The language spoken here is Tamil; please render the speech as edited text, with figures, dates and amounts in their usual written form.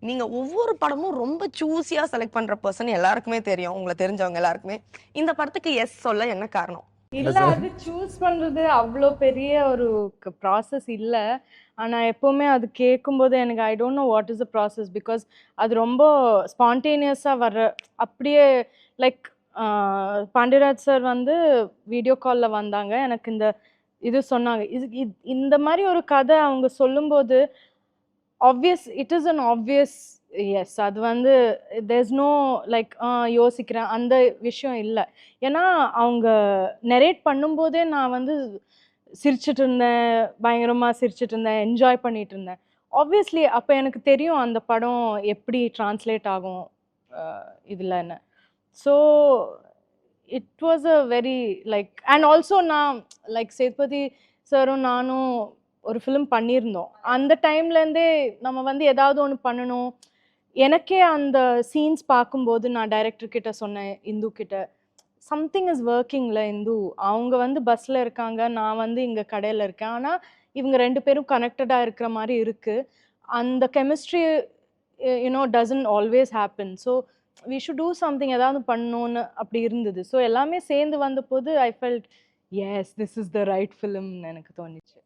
நீங்க ஒவ்வொரு படமும் ரொம்ப சூஸியா செலக்ட் பண்ற பெர்சன் எல்லாருக்குமே தெரியும். உங்கள தெரிஞ்சவங்க எல்லாருக்குமே. இந்த படத்துக்கு எஸ் சொல்ல என்ன காரணம்? இல்ல அது சூஸ் பண்றது அவ்ளோ பெரிய ஒரு ப்ராசஸ் இல்ல. ஆனா எப்பவுமே அது கேட்கும்போது எனக்கு I don't know what is the process because அது ரொம்ப ஸ்பான்டேனியஸா வர்ற அப்படியே லைக் பாண்டியராஜ் சார் வந்து வீடியோ கால்ல வந்தாங்க. எனக்கு இது சொன்னாங்க. இந்த மாரி ஒரு கதை அவங்க சொல்லும்போது இட் இஸ் அன் ஆப்வியஸ் எஸ். அது வந்து தேர்ஸ் நோ லைக் யோசிக்கிறேன் அந்த விஷயம் இல்ல. ஏன்னா அவங்க நரேட் பண்ணும்போதே நான் வந்து சிரிச்சுட்டு இருந்தேன், பயங்கரமா சிரிச்சுட்டு இருந்தேன், என்ஜாய் பண்ணிட்டு இருந்தேன். ஆப்வியஸ்லி அப்ப எனக்கு தெரியும் அந்த படம் எப்படி டிரான்ஸ்லேட் ஆகும் இதுலன்னு. So it was a very like and also நான் லைக் சேதுபதி சாரும் நானும் ஒரு ஃபிலிம் பண்ணியிருந்தோம். அந்த டைம்லேருந்தே நம்ம வந்து ஏதாவது ஒன்று பண்ணணும். எனக்கே அந்த சீன்ஸ் பார்க்கும்போது நான் டைரக்டர் கிட்ட சொன்னேன், இந்து கிட்ட சம்திங் இஸ் ஒர்க்கிங்ல இந்து. அவங்க வந்து பஸ்ல இருக்காங்க, நான் வந்து இங்க கடையில இருக்கேன். ஆனா இவங்க 2 பேரும் கனெக்டடா இருக்கிற மாதிரி இருக்கு. அந்த chemistry doesn't always happen. So we should do something, ஏதாவது பண்ணணும்னு அப்படி இருந்தது. ஸோ எல்லாமே சேர்ந்து வந்தபோது I felt yes this is the right ஃபிலிம்னு எனக்கு தோணுச்சு.